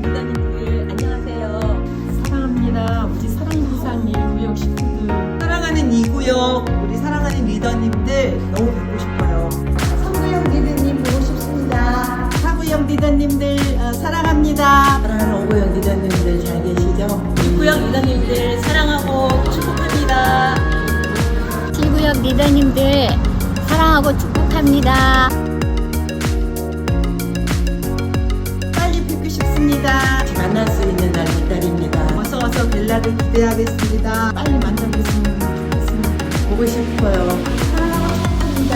리더님들 안녕하세요. 사랑합니다. 우리 사랑부산 1구역 식구들. 사랑하는 2구역 우리 사랑하는 리더님들 너무 뵙고 싶어요. 3구역 리더님 보고 싶습니다. 4구역 리더님들 사랑합니다. 사랑하는 5구역 리더님들 잘 계시죠? 6구역 리더님들 사랑하고 축복합니다. 7구역 리더님들 사랑하고 축복합니다. 빨리 뵙고 싶습니다. 만날 수 있는 날 기다립니다. 어서 뵐날을 기대하겠습니다. 빨리 만나뵙으면 좋겠습니다. 보고 싶어요. 사랑합니다.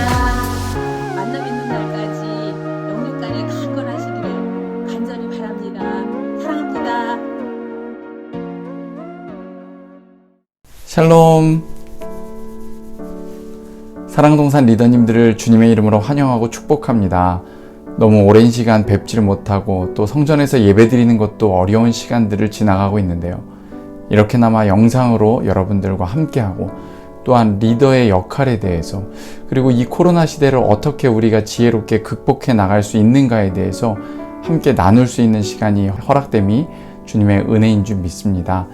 만남 있는 날까지 영육간에 강건하시기를 간절히 바랍니다. 사랑합니다. 샬롬. 사랑동산 리더님들을 주님의 이름으로 환영하고 축복합니다. 너무 오랜 시간 뵙지를 못하고 또 성전에서 예배드리는 것도 어려운 시간들을 지나가고 있는데요. 이렇게나마 영상으로 여러분들과 함께하고 또한 리더의 역할에 대해서 그리고 이 코로나 시대를 어떻게 우리가 지혜롭게 극복해 나갈 수 있는가에 대해서 함께 나눌 수 있는 시간이 허락됨이 주님의 은혜인 줄 믿습니다.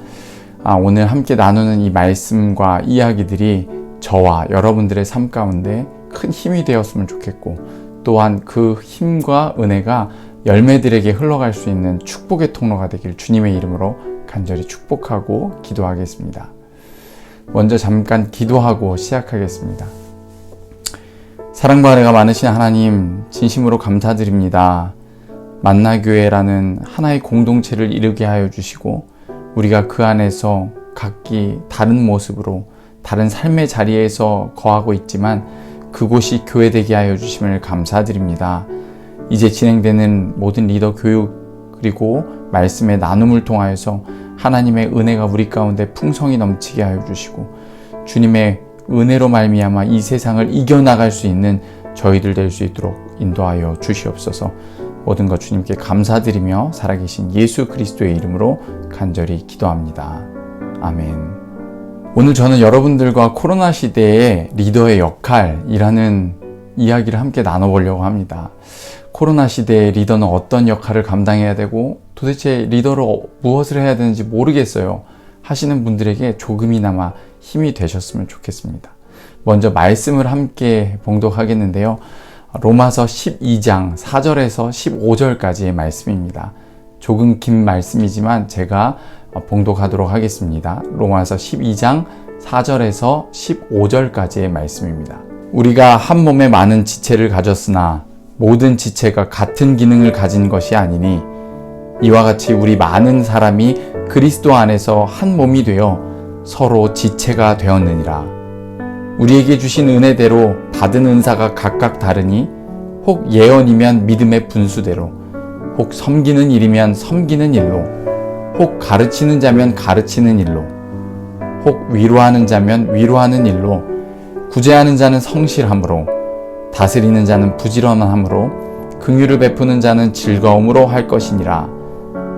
오늘 함께 나누는 이 말씀과 이야기들이 저와 여러분들의 삶 가운데 큰 힘이 되었으면 좋겠고 또한 그 힘과 은혜가 열매들에게 흘러갈 수 있는 축복의 통로가 되길 주님의 이름으로 간절히 축복하고 기도하겠습니다. 먼저 잠깐 기도하고 시작하겠습니다. 사랑과 은혜가 많으신 하나님, 진심으로 감사드립니다. 만나교회라는 하나의 공동체를 이루게 하여 주시고 우리가 그 안에서 각기 다른 모습으로 다른 삶의 자리에서 거하고 있지만 그곳이 교회되게 하여 주심을 감사드립니다. 이제 진행되는 모든 리더 교육 그리고 말씀의 나눔을 통하여서 하나님의 은혜가 우리 가운데 풍성히 넘치게 하여 주시고 주님의 은혜로 말미암아 이 세상을 이겨나갈 수 있는 저희들 될 수 있도록 인도하여 주시옵소서. 모든 것 주님께 감사드리며 살아계신 예수 그리스도의 이름으로 간절히 기도합니다. 아멘. 오늘 저는 여러분들과 코로나 시대의 리더의 역할이라는 이야기를 함께 나눠보려고 합니다. 코로나 시대의 리더는 어떤 역할을 감당해야 되고 도대체 리더로 무엇을 해야 되는지 모르겠어요 하시는 분들에게 조금이나마 힘이 되셨으면 좋겠습니다. 먼저 말씀을 함께 봉독하겠는데요. 로마서 12장 4절에서 15절까지의 말씀입니다. 조금 긴 말씀이지만 제가 봉독하도록 하겠습니다. 로마서 12장 4절에서 15절까지의 말씀입니다. 우리가 한 몸에 많은 지체를 가졌으나 모든 지체가 같은 기능을 가진 것이 아니니 이와 같이 우리 많은 사람이 그리스도 안에서 한 몸이 되어 서로 지체가 되었느니라. 우리에게 주신 은혜대로 받은 은사가 각각 다르니 혹 예언이면 믿음의 분수대로 혹 섬기는 일이면 섬기는 일로 혹 가르치는 자면 가르치는 일로 혹 위로하는 자면 위로하는 일로 구제하는 자는 성실함으로 다스리는 자는 부지런함으로 긍휼을 베푸는 자는 즐거움으로 할 것이니라.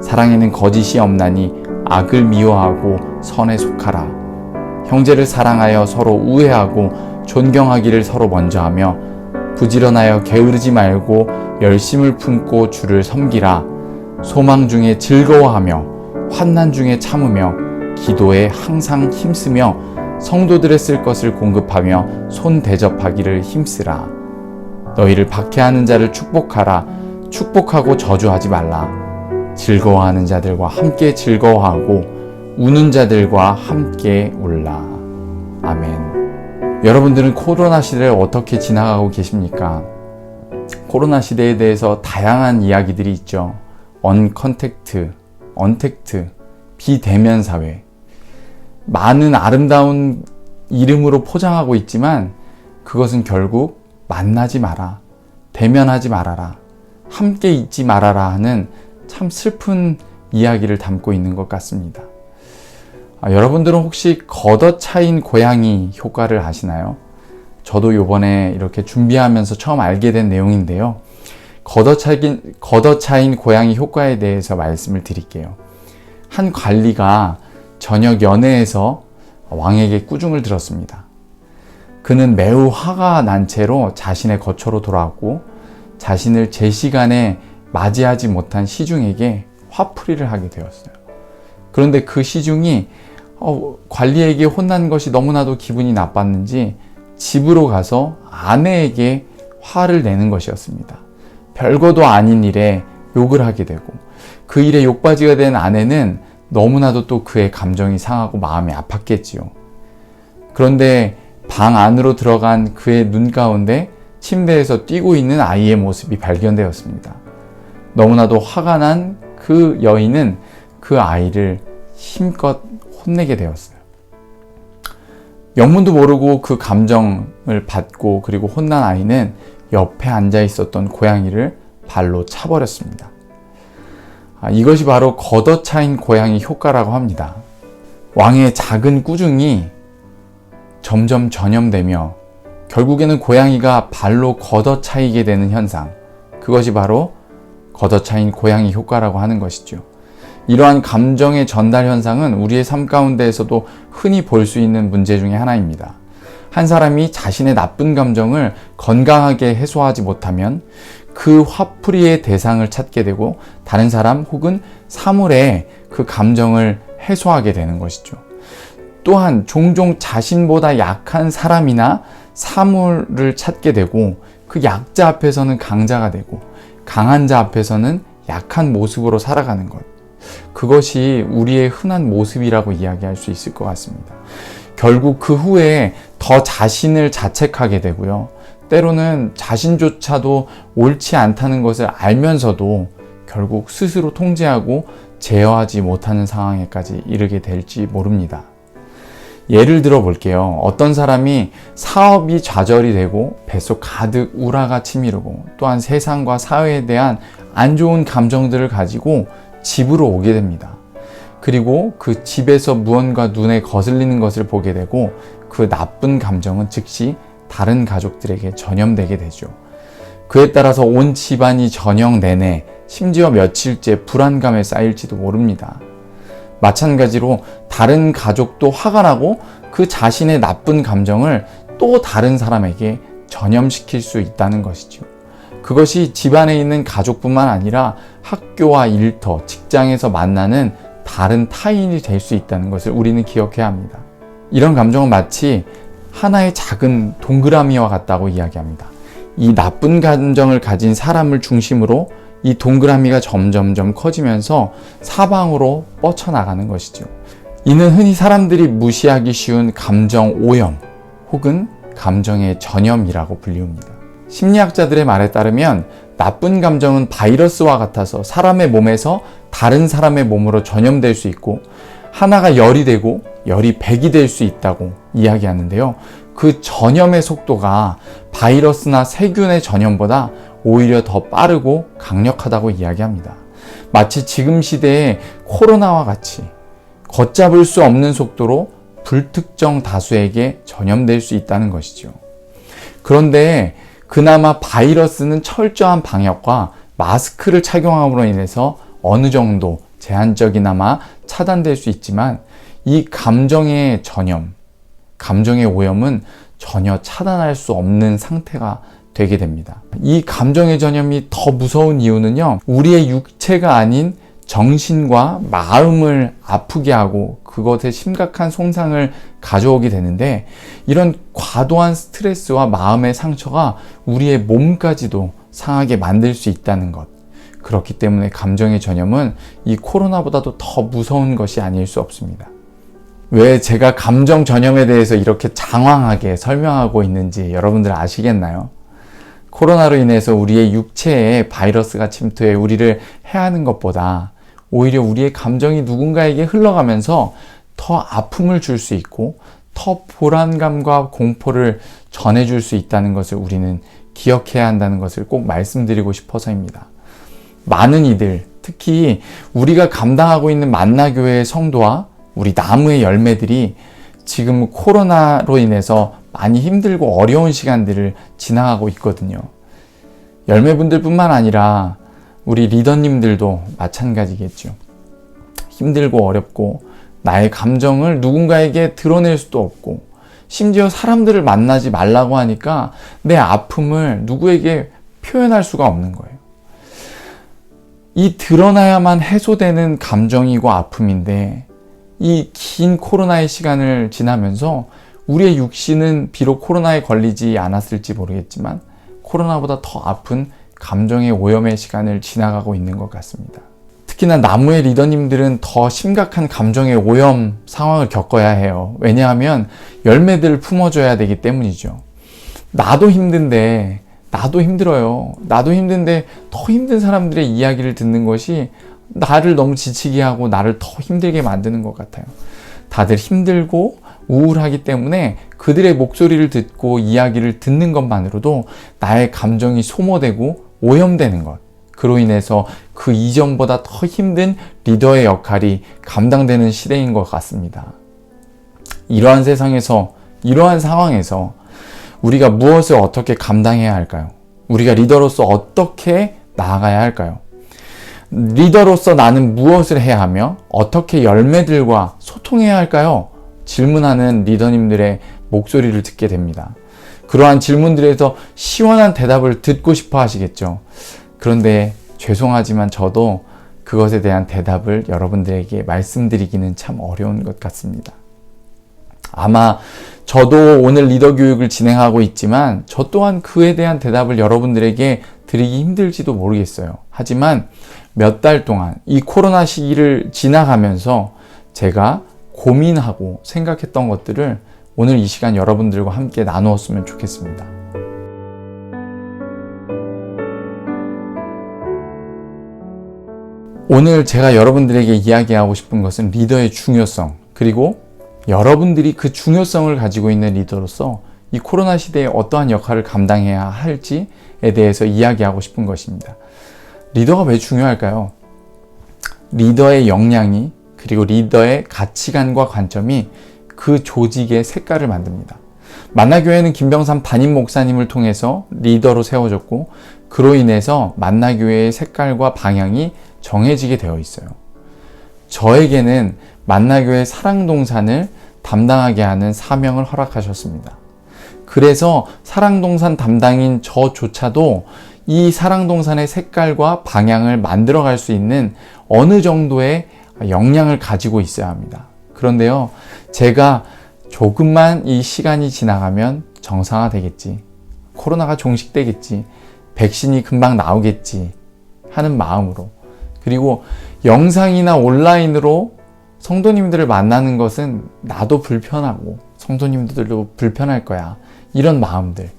사랑에는 거짓이 없나니 악을 미워하고 선에 속하라. 형제를 사랑하여 서로 우애하고 존경하기를 서로 먼저 하며 부지런하여 게으르지 말고 열심을 품고 주를 섬기라. 소망 중에 즐거워하며 환난 중에 참으며 기도에 항상 힘쓰며 성도들의 쓸 것을 공급하며 손 대접하기를 힘쓰라. 너희를 박해하는 자를 축복하라. 축복하고 저주하지 말라. 즐거워하는 자들과 함께 즐거워하고 우는 자들과 함께 울라. 아멘. 여러분들은 코로나 시대를 어떻게 지나가고 계십니까? 코로나 시대에 대해서 다양한 이야기들이 있죠. 언택트, 비대면 사회. 많은 아름다운 이름으로 포장하고 있지만 그것은 결국 만나지 마라, 대면하지 말아라, 함께 있지 말아라 하는 참 슬픈 이야기를 담고 있는 것 같습니다. 여러분들은 혹시 걷어차인 고양이 효과를 아시나요? 저도 요번에 이렇게 준비하면서 처음 알게 된 내용인데요. 걷어차인 고양이 효과에 대해서 말씀을 드릴게요. 한 관리가 저녁 연회에서 왕에게 꾸중을 들었습니다. 그는 매우 화가 난 채로 자신의 거처로 돌아왔고 자신을 제 시간에 맞이하지 못한 시중에게 화풀이를 하게 되었어요. 그런데 그 시중이 관리에게 혼난 것이 너무나도 기분이 나빴는지 집으로 가서 아내에게 화를 내는 것이었습니다. 별거도 아닌 일에 욕을 하게 되고 그 일에 욕바지가 된 아내는 너무나도 또 그의 감정이 상하고 마음이 아팠겠지요. 그런데 방 안으로 들어간 그의 눈 가운데 침대에서 뛰고 있는 아이의 모습이 발견되었습니다. 너무나도 화가 난 그 여인은 그 아이를 힘껏 혼내게 되었어요. 영문도 모르고 그 감정을 받고 그리고 혼난 아이는 옆에 앉아 있었던 고양이를 발로 차버렸습니다. 이것이 바로 걷어차인 고양이 효과라고 합니다. 왕의 작은 꾸중이 점점 전염되며 결국에는 고양이가 발로 걷어차이게 되는 현상, 그것이 바로 걷어차인 고양이 효과라고 하는 것이죠. 이러한 감정의 전달 현상은 우리의 삶 가운데에서도 흔히 볼 수 있는 문제 중에 하나입니다. 한 사람이 자신의 나쁜 감정을 건강하게 해소하지 못하면 그 화풀이의 대상을 찾게 되고 다른 사람 혹은 사물에 그 감정을 해소하게 되는 것이죠. 또한 종종 자신보다 약한 사람이나 사물을 찾게 되고 그 약자 앞에서는 강자가 되고 강한 자 앞에서는 약한 모습으로 살아가는 것. 그것이 우리의 흔한 모습이라고 이야기할 수 있을 것 같습니다. 결국 그 후에 더 자신을 자책하게 되고요. 때로는 자신조차도 옳지 않다는 것을 알면서도 결국 스스로 통제하고 제어하지 못하는 상황에까지 이르게 될지 모릅니다. 예를 들어 볼게요. 어떤 사람이 사업이 좌절이 되고 뱃속 가득 우라가 치미르고 또한 세상과 사회에 대한 안 좋은 감정들을 가지고 집으로 오게 됩니다. 그리고 그 집에서 무언가 눈에 거슬리는 것을 보게 되고 그 나쁜 감정은 즉시 다른 가족들에게 전염되게 되죠. 그에 따라서 온 집안이 저녁 내내 심지어 며칠째 불안감에 쌓일지도 모릅니다. 마찬가지로 다른 가족도 화가 나고 그 자신의 나쁜 감정을 또 다른 사람에게 전염시킬 수 있다는 것이죠. 그것이 집안에 있는 가족뿐만 아니라 학교와 일터, 직장에서 만나는 다른 타인이 될 수 있다는 것을 우리는 기억해야 합니다. 이런 감정은 마치 하나의 작은 동그라미와 같다고 이야기합니다. 이 나쁜 감정을 가진 사람을 중심으로 이 동그라미가 점점점 커지면서 사방으로 뻗쳐나가는 것이죠. 이는 흔히 사람들이 무시하기 쉬운 감정 오염 혹은 감정의 전염이라고 불리웁니다. 심리학자들의 말에 따르면 나쁜 감정은 바이러스와 같아서 사람의 몸에서 다른 사람의 몸으로 전염될 수 있고 하나가 열이 되고 열이 100이 될 수 있다고 이야기하는데요. 그 전염의 속도가 바이러스나 세균의 전염보다 오히려 더 빠르고 강력하다고 이야기합니다. 마치 지금 시대의 코로나와 같이 걷잡을 수 없는 속도로 불특정 다수에게 전염될 수 있다는 것이죠. 그런데 그나마 바이러스는 철저한 방역과 마스크를 착용함으로 인해서 어느 정도 제한적이나마 차단될 수 있지만 이 감정의 전염, 감정의 오염은 전혀 차단할 수 없는 상태가 되게 됩니다. 이 감정의 전염이 더 무서운 이유는요, 우리의 육체가 아닌 정신과 마음을 아프게 하고 그것에 심각한 손상을 가져오게 되는데, 이런 과도한 스트레스와 마음의 상처가 우리의 몸까지도 상하게 만들 수 있다는 것. 그렇기 때문에 감정의 전염은 이 코로나보다도 더 무서운 것이 아닐 수 없습니다. 왜 제가 감정 전염에 대해서 이렇게 장황하게 설명하고 있는지 여러분들 아시겠나요? 코로나로 인해서 우리의 육체에 바이러스가 침투해 우리를 해하는 것보다 오히려 우리의 감정이 누군가에게 흘러가면서 더 아픔을 줄 수 있고 더 불안감과 공포를 전해줄 수 있다는 것을 우리는 기억해야 한다는 것을 꼭 말씀드리고 싶어서입니다. 많은 이들, 특히 우리가 감당하고 있는 만나교회의 성도와 우리 나무의 열매들이 지금 코로나로 인해서 많이 힘들고 어려운 시간들을 지나가고 있거든요. 열매분들뿐만 아니라 우리 리더님들도 마찬가지겠죠. 힘들고 어렵고 나의 감정을 누군가에게 드러낼 수도 없고 심지어 사람들을 만나지 말라고 하니까 내 아픔을 누구에게 표현할 수가 없는 거예요. 이 드러나야만 해소되는 감정이고 아픔인데 이 긴 코로나의 시간을 지나면서 우리의 육신은 비록 코로나에 걸리지 않았을지 모르겠지만 코로나보다 더 아픈 감정의 오염의 시간을 지나가고 있는 것 같습니다. 특히나 나무의 리더님들은 더 심각한 감정의 오염 상황을 겪어야 해요. 왜냐하면 열매들을 품어줘야 되기 때문이죠. 나도 힘든데, 나도 힘들어요. 나도 힘든데 더 힘든 사람들의 이야기를 듣는 것이 나를 너무 지치게 하고 나를 더 힘들게 만드는 것 같아요. 다들 힘들고 우울하기 때문에 그들의 목소리를 듣고 이야기를 듣는 것만으로도 나의 감정이 소모되고 오염되는 것. 그로 인해서 그 이전보다 더 힘든 리더의 역할이 감당되는 시대인 것 같습니다. 이러한 세상에서, 이러한 상황에서 우리가 무엇을 어떻게 감당해야 할까요? 우리가 리더로서 어떻게 나아가야 할까요? 리더로서 나는 무엇을 해야 하며 어떻게 열매들과 소통해야 할까요? 질문하는 리더님들의 목소리를 듣게 됩니다. 그러한 질문들에서 시원한 대답을 듣고 싶어 하시겠죠. 그런데 죄송하지만 저도 그것에 대한 대답을 여러분들에게 말씀드리기는 참 어려운 것 같습니다. 아마 저도 오늘 리더 교육을 진행하고 있지만 저 또한 그에 대한 대답을 여러분들에게 드리기 힘들지도 모르겠어요. 하지만 몇 달 동안 이 코로나 시기를 지나가면서 제가 고민하고 생각했던 것들을 오늘 이 시간 여러분들과 함께 나누었으면 좋겠습니다. 오늘 제가 여러분들에게 이야기하고 싶은 것은 리더의 중요성, 그리고 여러분들이 그 중요성을 가지고 있는 리더로서 이 코로나 시대에 어떠한 역할을 감당해야 할지에 대해서 이야기하고 싶은 것입니다. 리더가 왜 중요할까요? 리더의 역량이, 그리고 리더의 가치관과 관점이 그 조직의 색깔을 만듭니다. 만나교회는 김병삼 담임 목사님을 통해서 리더로 세워졌고 그로 인해서 만나교회의 색깔과 방향이 정해지게 되어 있어요. 저에게는 만나교회 사랑동산을 담당하게 하는 사명을 허락하셨습니다. 그래서 사랑동산 담당인 저조차도 이 사랑동산의 색깔과 방향을 만들어갈 수 있는 어느 정도의 역량을 가지고 있어야 합니다. 그런데요, 제가 조금만 이 시간이 지나가면 정상화되겠지, 코로나가 종식되겠지, 백신이 금방 나오겠지 하는 마음으로, 그리고 영상이나 온라인으로 성도님들을 만나는 것은 나도 불편하고 성도님들도 불편할 거야, 이런 마음들,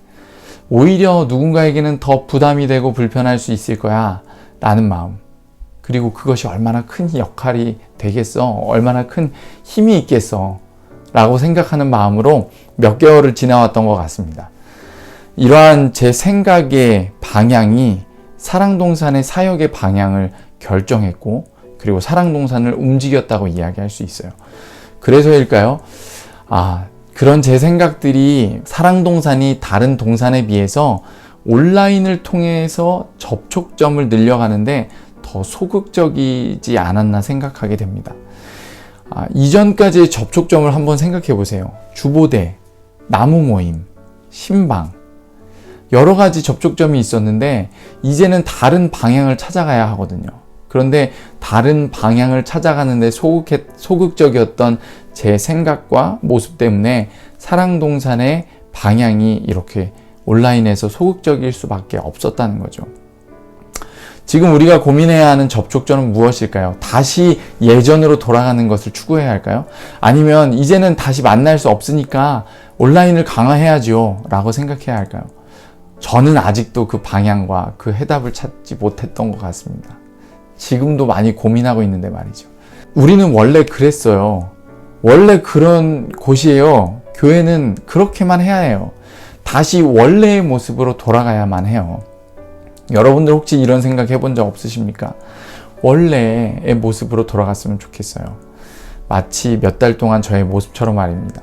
오히려 누군가에게는 더 부담이 되고 불편할 수 있을 거야 라는 마음, 그리고 그것이 얼마나 큰 역할이 되겠어, 얼마나 큰 힘이 있겠어 라고 생각하는 마음으로 몇 개월을 지나왔던 것 같습니다. 이러한 제 생각의 방향이 사랑동산의 사역의 방향을 결정했고, 그리고 사랑동산을 움직였다고 이야기할 수 있어요. 그래서일까요? 그런 제 생각들이 사랑동산이 다른 동산에 비해서 온라인을 통해서 접촉점을 늘려가는데 더 소극적이지 않았나 생각하게 됩니다. 이전까지의 접촉점을 한번 생각해 보세요. 주보대, 나무 모임, 신방, 여러 가지 접촉점이 있었는데 이제는 다른 방향을 찾아가야 하거든요. 그런데 다른 방향을 찾아가는데 소극적이었던 제 생각과 모습 때문에 사랑동산의 방향이 이렇게 온라인에서 소극적일 수밖에 없었다는 거죠. 지금 우리가 고민해야 하는 접촉점은 무엇일까요? 다시 예전으로 돌아가는 것을 추구해야 할까요? 아니면 이제는 다시 만날 수 없으니까 온라인을 강화해야죠 라고 생각해야 할까요? 저는 아직도 그 방향과 그 해답을 찾지 못했던 것 같습니다. 지금도 많이 고민하고 있는데 말이죠. 우리는 원래 그랬어요. 원래 그런 곳이에요. 교회는 그렇게만 해야 해요. 다시 원래의 모습으로 돌아가야만 해요. 여러분들 혹시 이런 생각 해본 적 없으십니까? 원래의 모습으로 돌아갔으면 좋겠어요. 마치 몇 달 동안 저의 모습처럼 말입니다.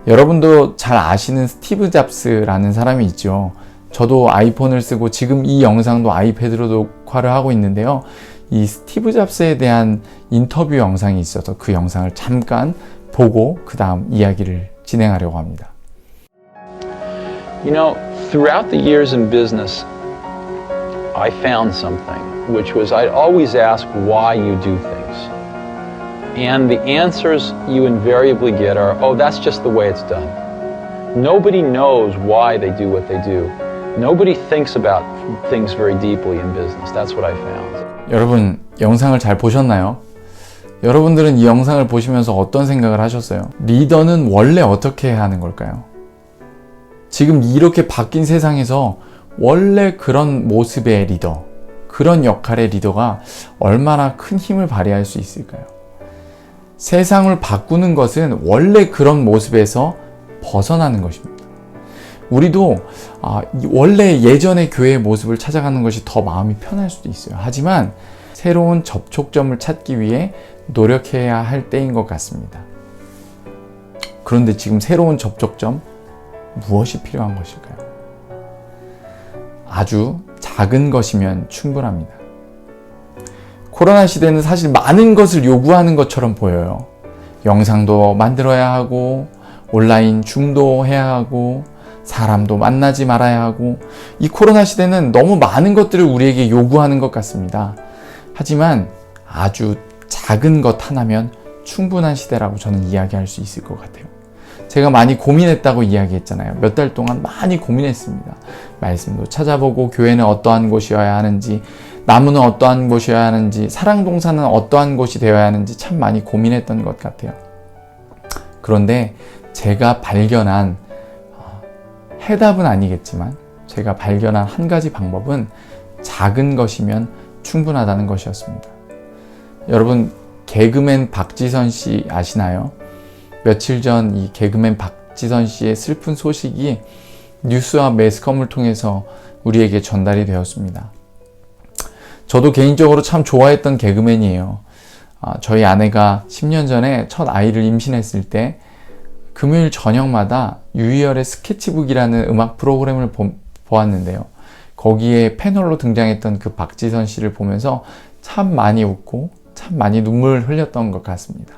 여러분도 잘 아시는 스티브 잡스라는 사람이 있죠. 저도 아이폰을 쓰고 지금 이 영상도 아이패드로 녹화를 하고 있는데요. 이 스티브 잡스에 대한 인터뷰 영상이 있어서 그 영상을 잠깐 보고 그 다음 이야기를 진행하려고 합니다. You know, throughout the years in business, I found something. which was I'd always ask why you do things. And the answers you invariably get are, oh, that's just the way it's done. Nobody knows why they do what they do. Nobody thinks about things very deeply in business. That's what I found. 여러분, 영상을 잘 보셨나요? 여러분들은 이 영상을 보시면서 어떤 생각을 하셨어요? 리더는 원래 어떻게 해야 하는 걸까요? 지금 이렇게 바뀐 세상에서 원래 그런 모습의 리더, 그런 역할의 리더가 얼마나 큰 힘을 발휘할 수 있을까요? 세상을 바꾸는 것은 원래 그런 모습에서 벗어나는 것입니다. 우리도 원래 예전의 교회의 모습을 찾아가는 것이 더 마음이 편할 수도 있어요. 하지만 새로운 접촉점을 찾기 위해 노력해야 할 때인 것 같습니다. 그런데 지금 새로운 접촉점, 무엇이 필요한 것일까요? 아주 작은 것이면 충분합니다. 코로나 시대는 사실 많은 것을 요구하는 것처럼 보여요. 영상도 만들어야 하고, 온라인 줌도 해야 하고, 사람도 만나지 말아야 하고, 이 코로나 시대는 너무 많은 것들을 우리에게 요구하는 것 같습니다. 하지만 아주 작은 것 하나면 충분한 시대라고 저는 이야기할 수 있을 것 같아요. 제가 많이 고민했다고 이야기했잖아요. 몇 달 동안 많이 고민했습니다. 말씀도 찾아보고, 교회는 어떠한 곳이어야 하는지, 나무는 어떠한 곳이어야 하는지, 사랑동산은 어떠한 곳이 되어야 하는지 참 많이 고민했던 것 같아요. 그런데 제가 발견한 해답은 아니겠지만 제가 발견한 한 가지 방법은 작은 것이면 충분하다는 것이었습니다. 여러분, 개그맨 박지선 씨 아시나요? 며칠 전 이 개그맨 박지선 씨의 슬픈 소식이 뉴스와 매스컴을 통해서 우리에게 전달이 되었습니다. 저도 개인적으로 참 좋아했던 개그맨이에요. 저희 아내가 10년 전에 첫 아이를 임신했을 때 금요일 저녁마다 유희열의 스케치북이라는 음악 프로그램을 보았는데요. 거기에 패널로 등장했던 그 박지선 씨를 보면서 참 많이 웃고 참 많이 눈물을 흘렸던 것 같습니다.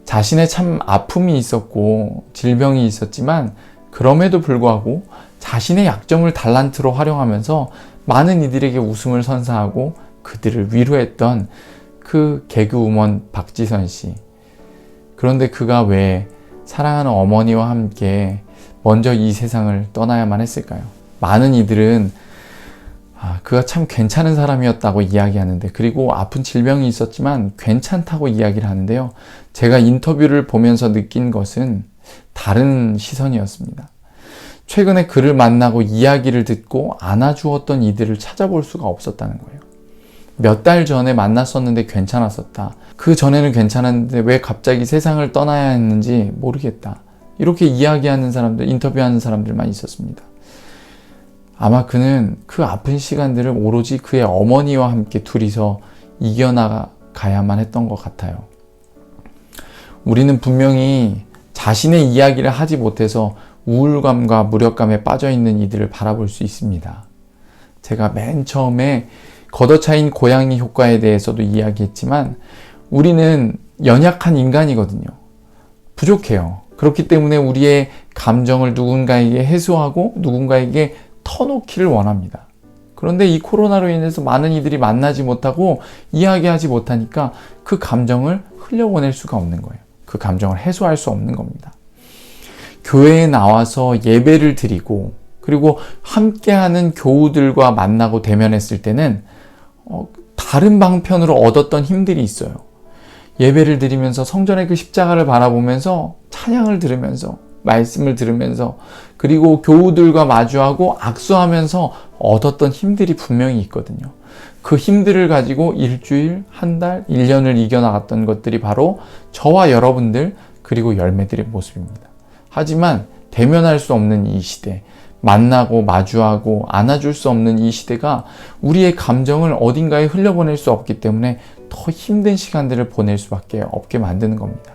자신의 참 아픔이 있었고 질병이 있었지만 그럼에도 불구하고 자신의 약점을 달란트로 활용하면서 많은 이들에게 웃음을 선사하고 그들을 위로했던 그 개그우먼 박지선 씨. 그런데 그가 왜 사랑하는 어머니와 함께 먼저 이 세상을 떠나야만 했을까요? 많은 이들은 그가 참 괜찮은 사람이었다고 이야기하는데, 그리고 아픈 질병이 있었지만 괜찮다고 이야기를 하는데요. 제가 인터뷰를 보면서 느낀 것은 다른 시선이었습니다. 최근에 그를 만나고 이야기를 듣고 안아주었던 이들을 찾아볼 수가 없었다는 거예요. 몇 달 전에 만났었는데 괜찮았었다. 그 전에는 괜찮았는데 왜 갑자기 세상을 떠나야 했는지 모르겠다. 이렇게 이야기하는 사람들, 인터뷰하는 사람들만 있었습니다. 아마 그는 그 아픈 시간들을 오로지 그의 어머니와 함께 둘이서 이겨나가야만 했던 것 같아요. 우리는 분명히 자신의 이야기를 하지 못해서 우울감과 무력감에 빠져있는 이들을 바라볼 수 있습니다. 제가 맨 처음에 걷어차인 고양이 효과에 대해서도 이야기했지만 우리는 연약한 인간이거든요. 부족해요. 그렇기 때문에 우리의 감정을 누군가에게 해소하고 누군가에게 터놓기를 원합니다. 그런데 이 코로나로 인해서 많은 이들이 만나지 못하고 이야기하지 못하니까 그 감정을 흘려보낼 수가 없는 거예요. 그 감정을 해소할 수 없는 겁니다. 교회에 나와서 예배를 드리고 그리고 함께하는 교우들과 만나고 대면했을 때는 다른 방편으로 얻었던 힘들이 있어요. 예배를 드리면서 성전의 그 십자가를 바라보면서 찬양을 들으면서 말씀을 들으면서 그리고 교우들과 마주하고 악수하면서 얻었던 힘들이 분명히 있거든요. 그 힘들을 가지고 일주일, 한 달, 1년을 이겨나갔던 것들이 바로 저와 여러분들 그리고 열매들의 모습입니다. 하지만 대면할 수 없는 이 시대, 만나고 마주하고 안아줄 수 없는 이 시대가 우리의 감정을 어딘가에 흘려보낼 수 없기 때문에 더 힘든 시간들을 보낼 수밖에 없게 만드는 겁니다.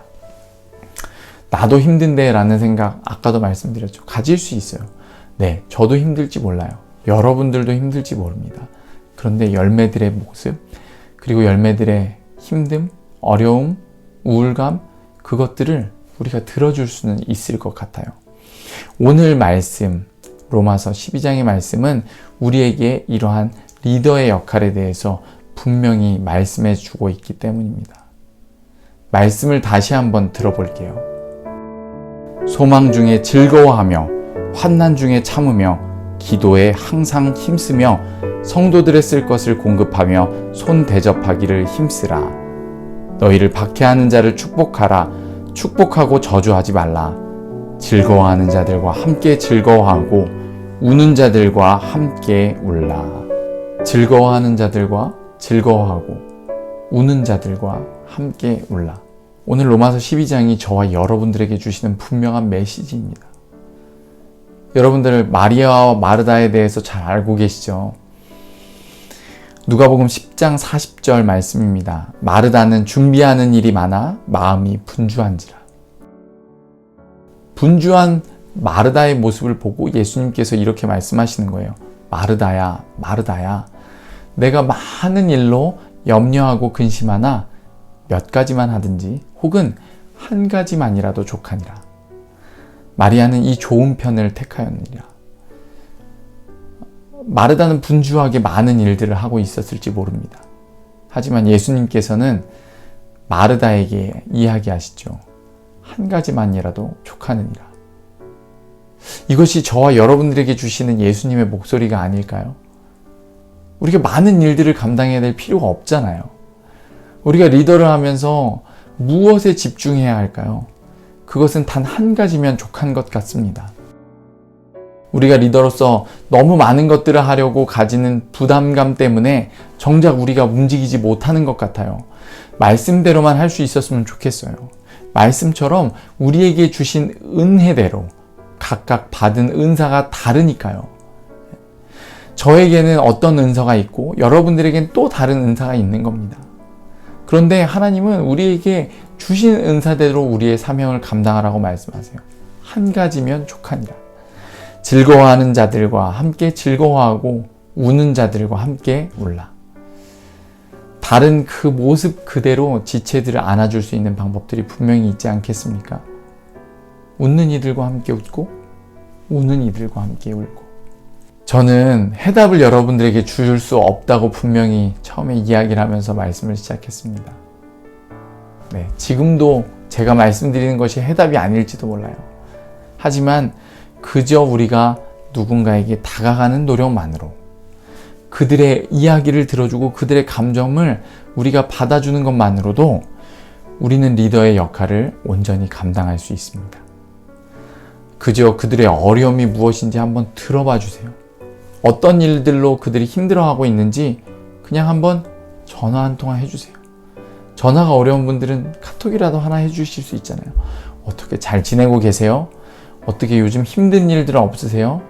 나도 힘든데 라는 생각 아까도 말씀드렸죠. 가질 수 있어요. 네, 저도 힘들지 몰라요. 여러분들도 힘들지 모릅니다. 그런데 열매들의 모습, 그리고 열매들의 힘듦, 어려움, 우울감, 그것들을 우리가 들어줄 수는 있을 것 같아요. 오늘 말씀, 로마서 12장의 말씀은 우리에게 이러한 리더의 역할에 대해서 분명히 말씀해 주고 있기 때문입니다. 말씀을 다시 한번 들어볼게요. 소망 중에 즐거워하며 환난 중에 참으며 기도에 항상 힘쓰며 성도들의 쓸 것을 공급하며 손 대접하기를 힘쓰라. 너희를 박해하는 자를 축복하라. 축복하고 저주하지 말라. 즐거워하는 자들과 함께 즐거워하고 우는 자들과 함께 울라. 즐거워하는 자들과 즐거워하고 우는 자들과 함께 울라. 오늘 로마서 12장이 저와 여러분들에게 주시는 분명한 메시지입니다. 여러분들 마리아와 마르다에 대해서 잘 알고 계시죠? 누가복음 10장 40절 말씀입니다. 마르다는 준비하는 일이 많아 마음이 분주한지라. 분주한 마르다의 모습을 보고 예수님께서 이렇게 말씀하시는 거예요. 마르다야, 마르다야, 내가 많은 일로 염려하고 근심하나 몇 가지만 하든지 혹은 한 가지만이라도 족하니라. 마리아는 이 좋은 편을 택하였느니라. 마르다는 분주하게 많은 일들을 하고 있었을지 모릅니다. 하지만 예수님께서는 마르다에게 이야기하시죠. 한 가지만이라도 족하느니라. 이것이 저와 여러분들에게 주시는 예수님의 목소리가 아닐까요? 우리가 많은 일들을 감당해야 될 필요가 없잖아요. 우리가 리더를 하면서 무엇에 집중해야 할까요? 그것은 단 한 가지면 족한 것 같습니다. 우리가 리더로서 너무 많은 것들을 하려고 가지는 부담감 때문에 정작 우리가 움직이지 못하는 것 같아요. 말씀대로만 할 수 있었으면 좋겠어요. 말씀처럼 우리에게 주신 은혜대로 각각 받은 은사가 다르니까요. 저에게는 어떤 은사가 있고 여러분들에겐 또 다른 은사가 있는 겁니다. 그런데 하나님은 우리에게 주신 은사대로 우리의 사명을 감당하라고 말씀하세요. 한 가지면 족하니라. 즐거워하는 자들과 함께 즐거워하고 우는 자들과 함께 울라. 다른 그 모습 그대로 지체들을 안아줄 수 있는 방법들이 분명히 있지 않겠습니까? 웃는 이들과 함께 웃고 우는 이들과 함께 울고. 저는 해답을 여러분들에게 줄 수 없다고 분명히 처음에 이야기를 하면서 말씀을 시작했습니다. 네, 지금도 제가 말씀드리는 것이 해답이 아닐지도 몰라요. 하지만 그저 우리가 누군가에게 다가가는 노력만으로 그들의 이야기를 들어주고 그들의 감정을 우리가 받아주는 것만으로도 우리는 리더의 역할을 온전히 감당할 수 있습니다. 그저 그들의 어려움이 무엇인지 한번 들어봐 주세요. 어떤 일들로 그들이 힘들어하고 있는지 그냥 한번 전화 한 통화 해주세요. 전화가 어려운 분들은 카톡이라도 하나 해주실 수 있잖아요. 어떻게 잘 지내고 계세요? 어떻게 요즘 힘든 일들은 없으세요?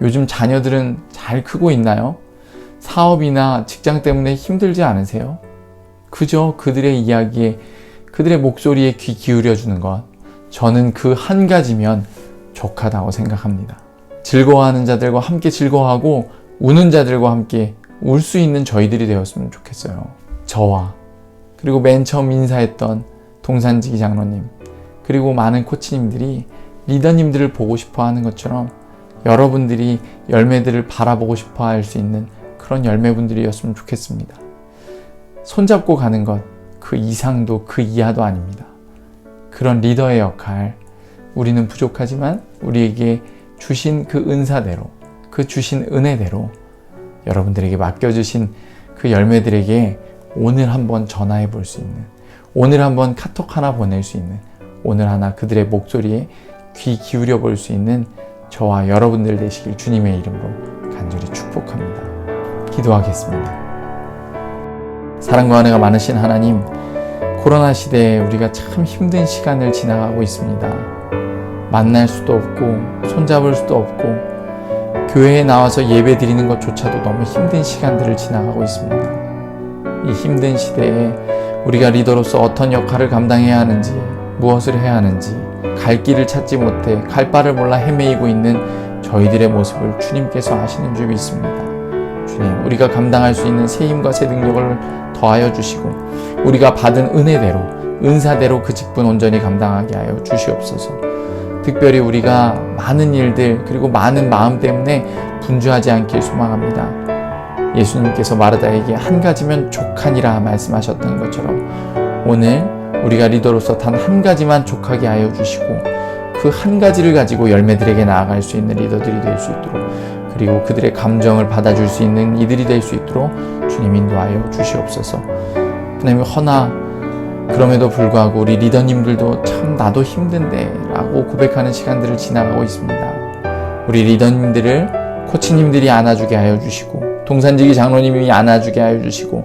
요즘 자녀들은 잘 크고 있나요? 사업이나 직장 때문에 힘들지 않으세요? 그저 그들의 이야기에, 그들의 목소리에 귀 기울여주는 것, 저는 그 한 가지면 족하다고 생각합니다. 즐거워하는 자들과 함께 즐거워하고 우는 자들과 함께 울 수 있는 저희들이 되었으면 좋겠어요. 저와 그리고 맨 처음 인사했던 동산지기 장로님 그리고 많은 코치님들이 리더님들을 보고 싶어 하는 것처럼 여러분들이 열매들을 바라보고 싶어 할 수 있는 그런 열매분들이었으면 좋겠습니다. 손잡고 가는 것, 그 이상도 그 이하도 아닙니다. 그런 리더의 역할, 우리는 부족하지만 우리에게 주신 그 은사대로, 그 주신 은혜대로 여러분들에게 맡겨주신 그 열매들에게 오늘 한번 전화해 볼 수 있는, 오늘 한번 카톡 하나 보낼 수 있는, 오늘 하나 그들의 목소리에 귀 기울여 볼 수 있는 저와 여러분들 되시길 주님의 이름으로 간절히 축복합니다. 기도하겠습니다. 사랑과 은혜가 많으신 하나님, 코로나 시대에 우리가 참 힘든 시간을 지나가고 있습니다. 만날 수도 없고 손잡을 수도 없고 교회에 나와서 예배 드리는 것조차도 너무 힘든 시간들을 지나가고 있습니다. 이 힘든 시대에 우리가 리더로서 어떤 역할을 감당해야 하는지, 무엇을 해야 하는지 갈 길을 찾지 못해 갈 바를 몰라 헤매이고 있는 저희들의 모습을 주님께서 아시는 줄 믿습니다. 주님, 우리가 감당할 수 있는 새 힘과 새 능력을 더하여 주시고 우리가 받은 은혜대로, 은사대로 그 직분 온전히 감당하게 하여 주시옵소서. 특별히 우리가 많은 일들 그리고 많은 마음 때문에 분주하지 않길 소망합니다. 예수님께서 마르다에게 한 가지면 족하니라 말씀하셨던 것처럼 오늘 우리가 리더로서 단 한 가지만 족하게 하여 주시고 그 한 가지를 가지고 열매들에게 나아갈 수 있는 리더들이 될 수 있도록, 그리고 그들의 감정을 받아줄 수 있는 이들이 될 수 있도록 주님 인도하여 주시옵소서. 하나님, 허나 그럼에도 불구하고 우리 리더님들도 참 나도 힘든데 라고 고백하는 시간들을 지나가고 있습니다. 우리 리더님들을 코치님들이 안아주게 하여 주시고, 동산지기 장로님이 안아주게 하여 주시고,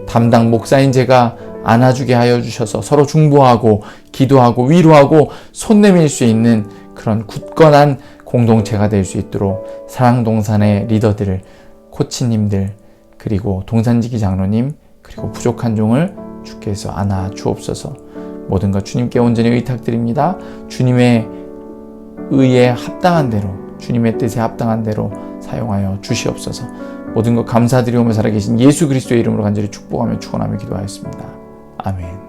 담당 목사인 제가 안아주게 하여 주셔서 서로 중보하고 기도하고 위로하고 손 내밀 수 있는 그런 굳건한 공동체가 될 수 있도록 사랑동산의 리더들을, 코치님들, 그리고 동산지기 장로님, 그리고 부족한 종을 주께서 안아 주옵소서. 모든 것 주님께 온전히 의탁드립니다. 주님의 의에 합당한 대로, 주님의 뜻에 합당한 대로 사용하여 주시옵소서. 모든 것 감사드리오며 살아계신 예수 그리스도의 이름으로 간절히 축복하며 축원하며 기도하였습니다. 아멘.